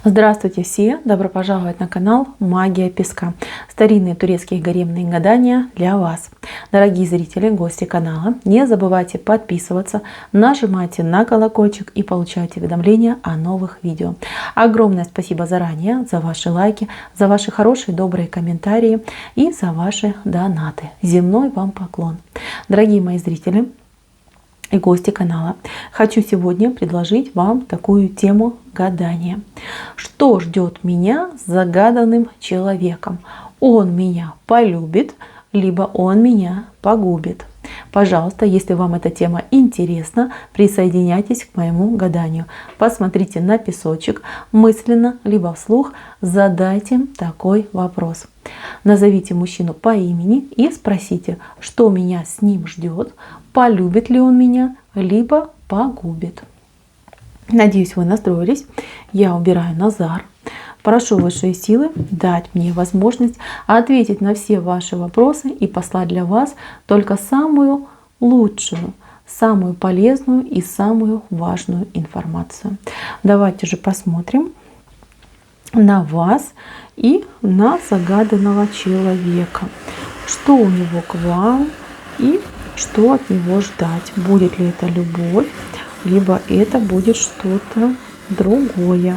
Здравствуйте все! Добро пожаловать на канал Магия Песка. Старинные турецкие гаремные гадания для вас. Дорогие зрители, гости канала, не забывайте подписываться, нажимайте на колокольчик и получайте уведомления о новых видео. Огромное спасибо заранее за ваши лайки, за ваши хорошие добрые комментарии и за ваши донаты. Земной вам поклон. Дорогие мои зрители и гости канала, хочу сегодня предложить вам такую тему гадания. Что ждет меня с загаданным человеком? Он меня полюбит, либо он меня погубит. Пожалуйста, если вам эта тема интересна, присоединяйтесь к моему гаданию. Посмотрите на песочек, мысленно, либо вслух задайте такой вопрос. Назовите мужчину по имени и спросите, что меня с ним ждет, полюбит ли он меня, либо погубит. Надеюсь, вы настроились. Я убираю Назар. Прошу высшие силы дать мне возможность ответить на все ваши вопросы и послать для вас только самую лучшую, самую полезную и самую важную информацию. Давайте же посмотрим на вас и на загаданного человека. Что у него к вам и что от него ждать? Будет ли это любовь, либо это будет что-то другое?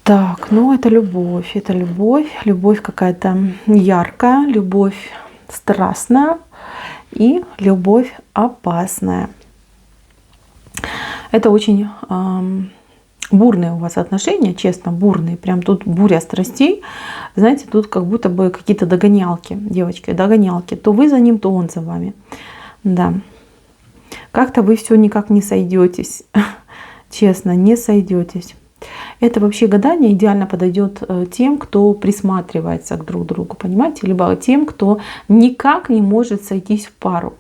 Так, ну это любовь, любовь какая-то яркая, любовь страстная и любовь опасная. Это очень бурные у вас отношения, честно, бурные. Прям тут буря страстей. Знаете, тут как будто бы какие-то догонялки, девочки, догонялки. То вы за ним, то он за вами. Да. Как-то вы все никак не сойдетесь. Честно, не сойдетесь. Это вообще гадание идеально подойдет тем, кто присматривается к друг другу, понимаете? Либо тем, кто никак не может сойтись в пару.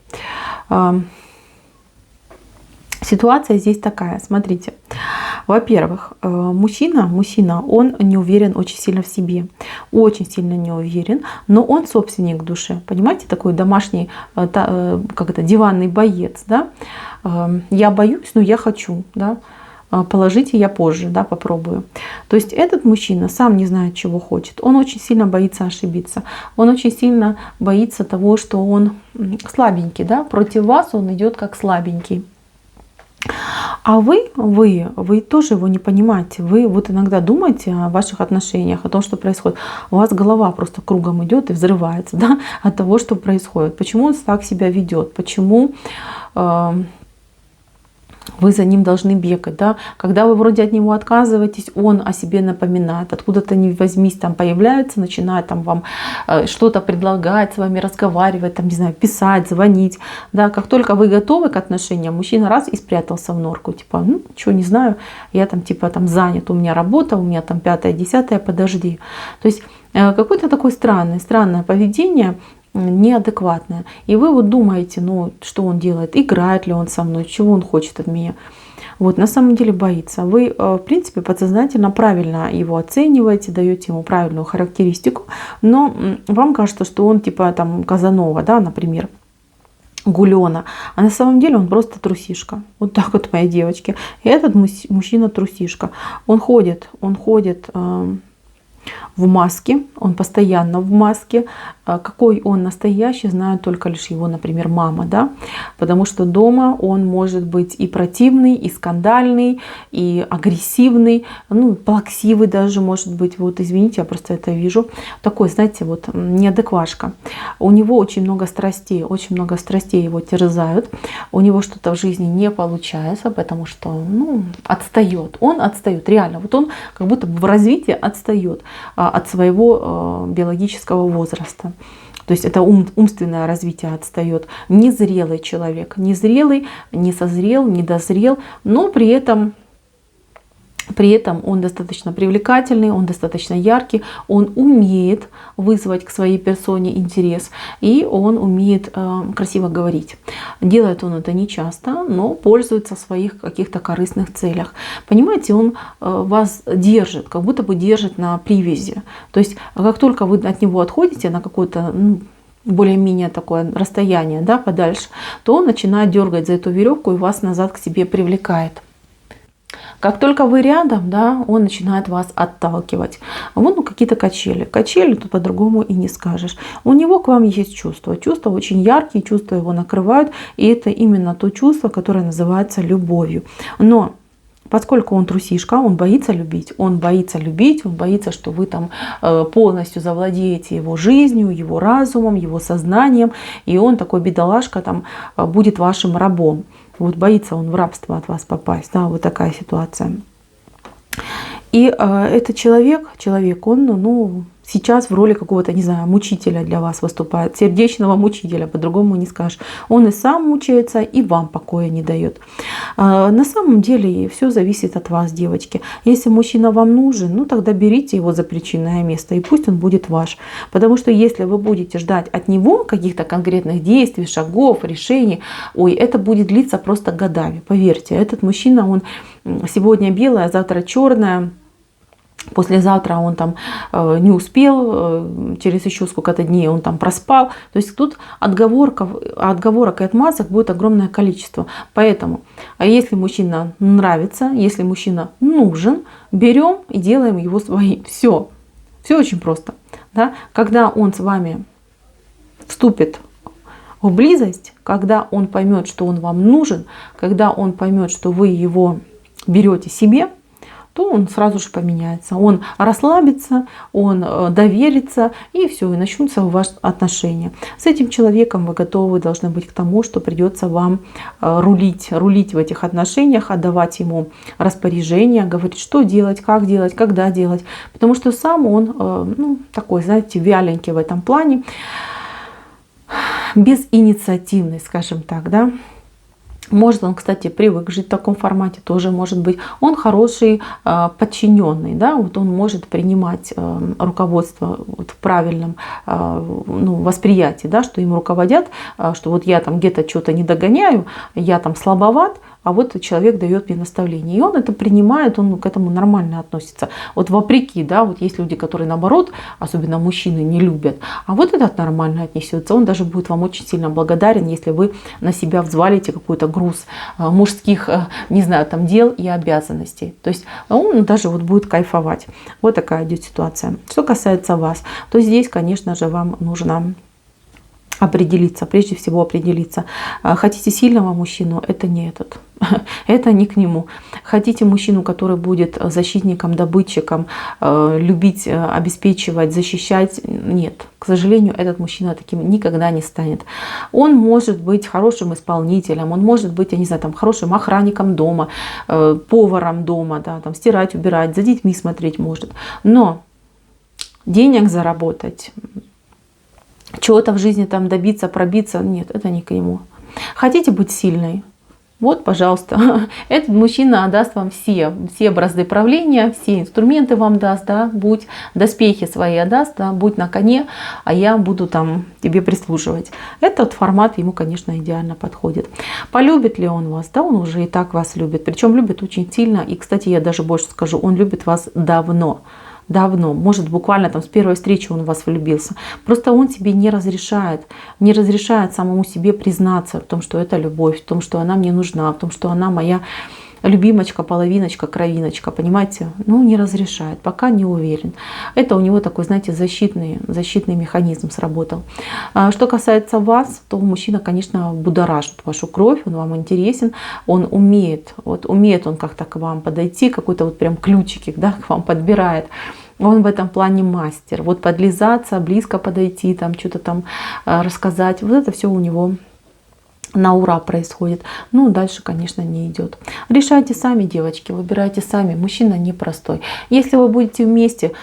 Ситуация здесь такая, смотрите. Во-первых, мужчина, он не уверен очень сильно в себе, очень сильно не уверен, но он собственник души, понимаете, такой домашний, как это, диванный боец, да? Я боюсь, но я хочу, да? Положите, я позже, да, попробую. То есть этот мужчина сам не знает, чего хочет. Он очень сильно боится ошибиться. Он очень сильно боится того, что он слабенький, да, против вас он идет как слабенький. А вы тоже его не понимаете. Вы вот иногда думаете о ваших отношениях, о том, что происходит. У вас голова просто кругом идет и взрывается, да, от того, что происходит. Почему он так себя ведет? Почему вы за ним должны бегать, да? Когда вы вроде от него отказываетесь, он о себе напоминает. Откуда-то не возьмись, там появляется, начинает там вам что-то предлагать, с вами разговаривать, там, не знаю, писать, звонить. Да? Как только вы готовы к отношениям, мужчина раз и спрятался в норку. Типа, ну, что, не знаю, я там типа там занят, у меня работа, у меня там 5-10, подожди. То есть какое-то такое странное поведение, неадекватное. И вы вот думаете, ну, что он делает, играет ли он со мной, чего он хочет от меня. Вот, на самом деле боится. Вы, в принципе, подсознательно правильно его оцениваете, даете ему правильную характеристику, но вам кажется, что он типа там Казанова, да, например, Гулёна, а на самом деле он просто трусишка. Вот так вот, мои девочки. И этот мужчина трусишка. Он ходит в маске, он постоянно в маске. Какой он настоящий, знает только лишь его, например, мама, да, потому что дома он может быть и противный, и скандальный, и агрессивный, ну, плаксивый даже может быть, вот, извините, я просто это вижу, такой, знаете, вот, неадеквашка. У него очень много страстей его терзают, у него что-то в жизни не получается, потому что, ну, он отстает, реально, вот он как будто бы в развитии отстает от своего биологического возраста. То есть это умственное развитие отстает. Незрелый человек. Незрелый, не созрел, не дозрел, но при этом он достаточно привлекательный, он достаточно яркий, он умеет вызвать к своей персоне интерес, и он умеет красиво говорить. Делает он это не часто, но пользуется в своих каких-то корыстных целях. Понимаете, он вас держит, как будто бы держит на привязи. То есть как только вы от него отходите на какое-то более-менее такое расстояние, да, подальше, то он начинает дергать за эту веревку и вас назад к себе привлекает. Как только вы рядом, да, он начинает вас отталкивать. Вон какие-то качели. Качели тут по-другому и не скажешь. У него к вам есть чувства. Чувства очень яркие, чувства его накрывают. И это именно то чувство, которое называется любовью. Но поскольку он трусишка, он боится любить, он боится, что вы там полностью завладеете его жизнью, его разумом, его сознанием, и он такой бедолашка там будет вашим рабом. Вот боится он в рабство от вас попасть, да, вот такая ситуация. И этот человек, он, ну, сейчас в роли какого-то, не знаю, мучителя для вас выступает, сердечного мучителя, по-другому не скажешь. Он и сам мучается, и вам покоя не дает. На самом деле все зависит от вас, девочки. Если мужчина вам нужен, ну тогда берите его за причинное место, и пусть он будет ваш. Потому что если вы будете ждать от него каких-то конкретных действий, шагов, решений, ой, это будет длиться просто годами. Поверьте, этот мужчина, он сегодня белый, а завтра черное. Послезавтра он там не успел, через еще сколько-то дней он там проспал. То есть тут отговорок и отмазок будет огромное количество. Поэтому, если мужчина нравится, если мужчина нужен, берем и делаем его своим. Все очень просто. Да? Когда он с вами вступит в близость, когда он поймет, что он вам нужен, когда он поймет, что вы его берете себе, то он сразу же поменяется. Он расслабится, он доверится, и все, и начнутся у вас отношения. С этим человеком вы готовы должны быть к тому, что придется вам рулить в этих отношениях, отдавать ему распоряжения, говорить, что делать, когда делать. Потому что сам он, ну, такой, знаете, вяленький в этом плане, безинициативный, скажем так, да. Может, он, кстати, привык жить в таком формате, тоже может быть. Он хороший подчиненный, да, вот он может принимать руководство вот в правильном восприятии, да, что им руководят, что вот я там где-то что-то не догоняю, я там слабоват, а вот человек дает мне наставление. И он это принимает, он к этому нормально относится. Вот вопреки, да, вот есть люди, которые наоборот, особенно мужчины, не любят. А вот этот нормально отнесется. Он даже будет вам очень сильно благодарен, если вы на себя взвалите какой-то груз мужских, не знаю, там дел и обязанностей. То есть он даже вот будет кайфовать. Вот такая идет ситуация. Что касается вас, то здесь, конечно же, вам нужно определиться, прежде всего определиться. Хотите сильного мужчину, это не этот. Это не к нему. Хотите мужчину, который будет защитником, добытчиком, любить, обеспечивать, защищать? Нет. К сожалению, этот мужчина таким никогда не станет. Он может быть хорошим исполнителем, он может быть, я не знаю, там, хорошим охранником дома, поваром дома, да, там, стирать, убирать, за детьми смотреть может. Но денег заработать, чего-то в жизни там добиться, пробиться, нет, это не к нему. Хотите быть сильной? Вот, пожалуйста, этот мужчина даст вам все бразды правления, все инструменты вам даст, да, будь доспехи свои отдаст, да, будь на коне, а я буду там тебе прислуживать. Этот формат ему, конечно, идеально подходит. Полюбит ли он вас? Да, он уже и так вас любит, причем любит очень сильно, и, кстати, я даже больше скажу, он любит вас давно. Может, буквально там с первой встречи он в вас влюбился. Просто он себе не разрешает самому себе признаться в том, что это любовь, в том, что она мне нужна, в том, что она моя любимочка, половиночка, кровиночка, понимаете? Ну, не разрешает, пока не уверен. Это у него такой, знаете, защитный механизм сработал. Что касается вас, то мужчина, конечно, будоражит вашу кровь, он вам интересен, он умеет он как-то к вам подойти, какой-то вот прям ключики, да, к вам подбирает. Он в этом плане мастер. Вот подлизаться, близко подойти, там что-то там рассказать. Вот это все у него на ура происходит. Ну, дальше, конечно, не идет. Решайте сами, девочки, выбирайте сами. Мужчина непростой. Если вы будете вместе,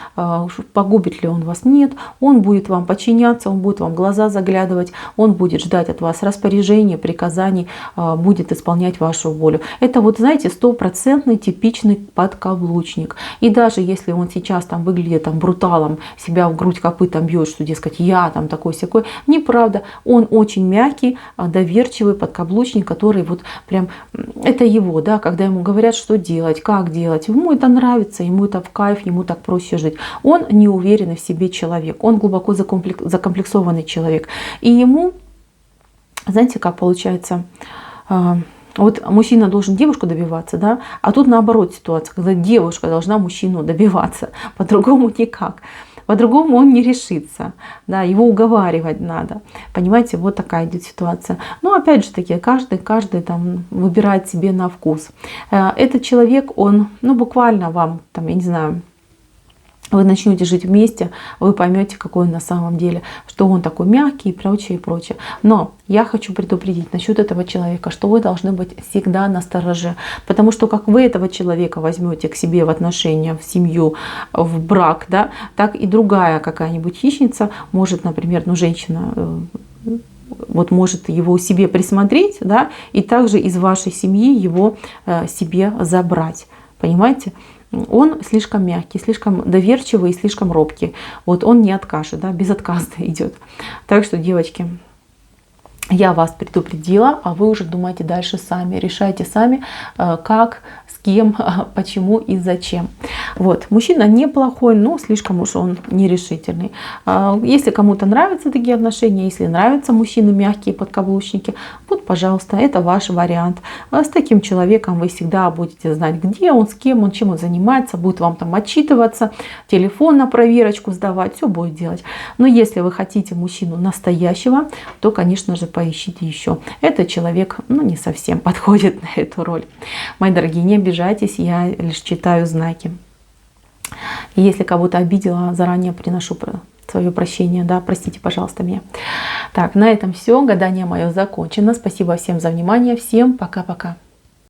погубит ли он вас? Нет. Он будет вам подчиняться, он будет вам в глаза заглядывать, он будет ждать от вас распоряжений, приказаний, будет исполнять вашу волю. Это вот, знаете, стопроцентный типичный подкаблучник. И даже если он сейчас там выглядит там бруталом, себя в грудь копытом бьет, что, дескать, я там такой-сякой, неправда. Он очень мягкий, доверчивый, подкаблучник, который вот прям, это его, да, когда ему говорят, что делать, как делать, ему это нравится, ему это в кайф, ему так проще жить. Он неуверенный в себе человек, он глубоко закомплексованный человек. И ему, знаете, как получается, Вот мужчина должен девушку добиваться, да, а тут наоборот ситуация, когда девушка должна мужчину добиваться, по-другому никак. По-другому он не решится, да, его уговаривать надо. Понимаете, вот такая идет ситуация. Но опять же таки, каждый там выбирает себе на вкус. Этот человек, он, ну, буквально вам, там, я не знаю, вы начнете жить вместе, вы поймете, какой он на самом деле, что он такой мягкий и прочее, и прочее. Но я хочу предупредить насчет этого человека, что вы должны быть всегда настороже. Потому что как вы этого человека возьмете к себе в отношения, в семью, в брак, да, так и другая какая-нибудь хищница может, например, ну, женщина, вот может его себе присмотреть, да, и также из вашей семьи его себе забрать. Понимаете? Он слишком мягкий, слишком доверчивый и слишком робкий. Вот он не откажет, да, безотказно идет. Так что, девочки, я вас предупредила, а вы уже думайте дальше сами. Решайте сами, как, с кем, почему и зачем. Вот. Мужчина неплохой, но слишком уж он нерешительный. Если кому-то нравятся такие отношения, если нравятся мужчины мягкие подкаблучники, вот, пожалуйста, это ваш вариант. С таким человеком вы всегда будете знать, где он, с кем он, чем он занимается, будет вам там отчитываться, телефон на проверочку сдавать, все будет делать. Но если вы хотите мужчину настоящего, то, конечно же, поищите еще. Этот человек, ну, не совсем подходит на эту роль. Мои дорогие, не обижайтесь, я лишь читаю знаки. И если кого-то обидела, заранее приношу свое прощение, да, простите, пожалуйста, меня. Так, на этом все, гадание мое закончено. Спасибо всем за внимание, всем пока-пока.